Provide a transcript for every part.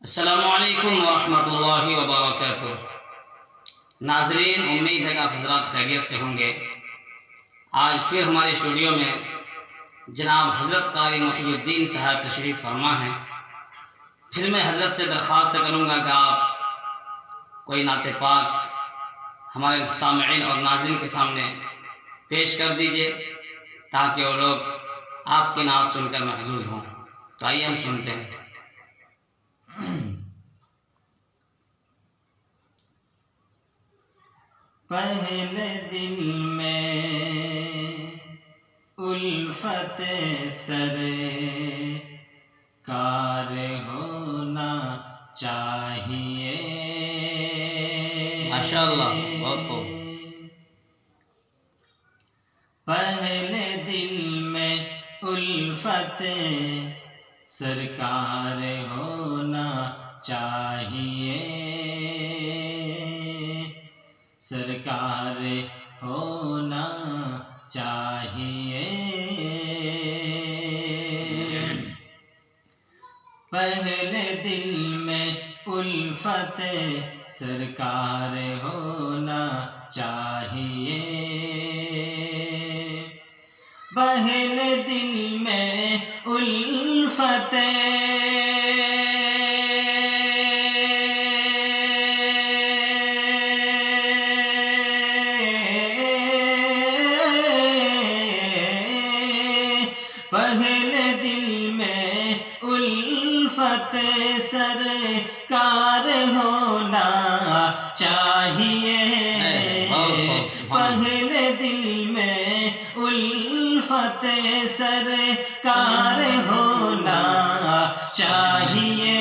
السلام علیکم ورحمۃ اللہ وبرکاتہ۔ ناظرین، امید ہے کہ آپ حضرات خیریت سے ہوں گے۔ آج پھر ہمارے اسٹوڈیو میں جناب حضرت قاری محی الدین صاحب تشریف فرما ہیں۔ پھر میں حضرت سے درخواست کروں گا کہ آپ کوئی نعت پاک ہمارے سامعین اور ناظرین کے سامنے پیش کر دیجئے تاکہ وہ لوگ آپ کی نعت سن کر محظوظ ہوں۔ تو آئیے ہم سنتے ہیں۔ پہلے دل میں الفت سر کار ہونا چاہیے۔ ماشاءاللہ، بہت خوب۔ پہلے دل میں الفت سرکار ہونا چاہیے، سرکار ہونا چاہیے۔ پہلے دل میں الفت سرکار ہونا چاہیے، پہلے دل میں الفت پہلے دل میں الفت سرکار ہونا چاہیے، پہلے دل میں الفت سرکار ہونا چاہیے۔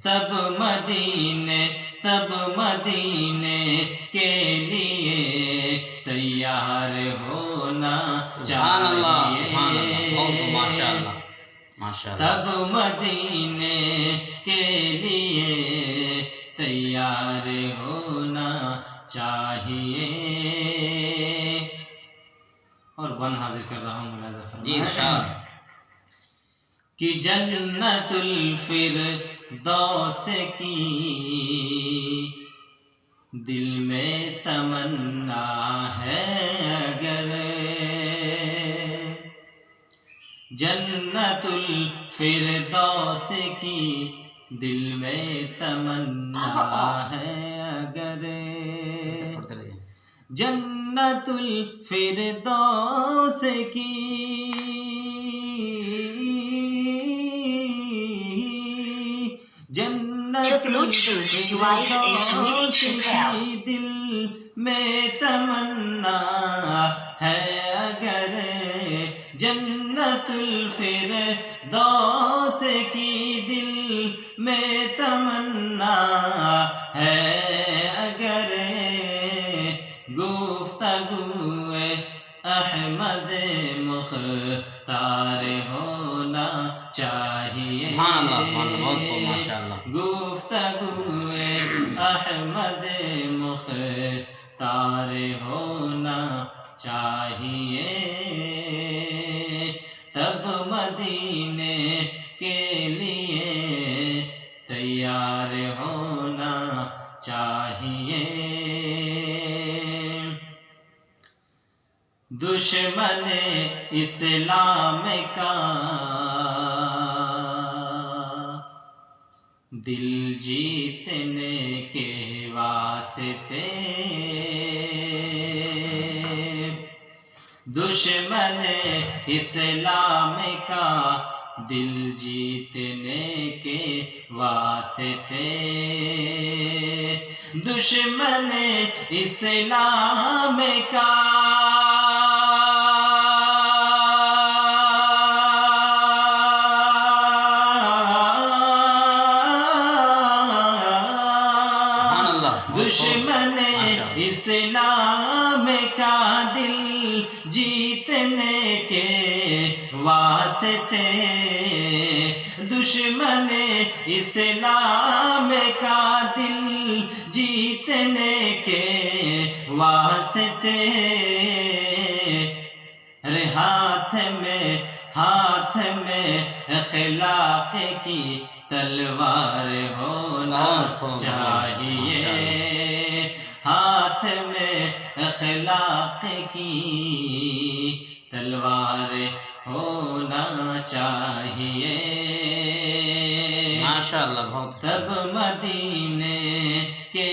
تب مدینے کے لیے تیار ہونا چاہیے، تب مدینے کے لیے تیار ہونا چاہیے۔ اور ون حاضر کر رہا ہوں، ملاحظہ فرمائیں کہ جنت الفردوس کی دل میں تمنا ہے اگر، جنت الفردوس کی دل میں تمنا ہے اگر، جنت الفردوس کی جنت الفردوس کی دل میں تمنا ہے اگر، جنت الفردوس کی دل میں تمنا ہے اگر، گفتگو احمد مختار ہونا چاہیے، گفتگو احمد مختار ہونا چاہیے، تب مدینے کے لیے تیار ہونا چاہیے۔ دشمن اسلام کا دل جیتنے کے واسطے، دشمن اسلام کا دل جیتنے کے واسطے، دشمن اسلام کا دشمن اسلام کا دل جیتنے کے واسطے، دشمن اسلام کا دل جیتنے کے واسطے، ارے ہاتھ میں اخلاق کی تلوار ہونا چاہیے، ہاتھ میں اخلاق کی تلوار ہونا چاہیے، ماشاءاللہ بہت تب مدینے کے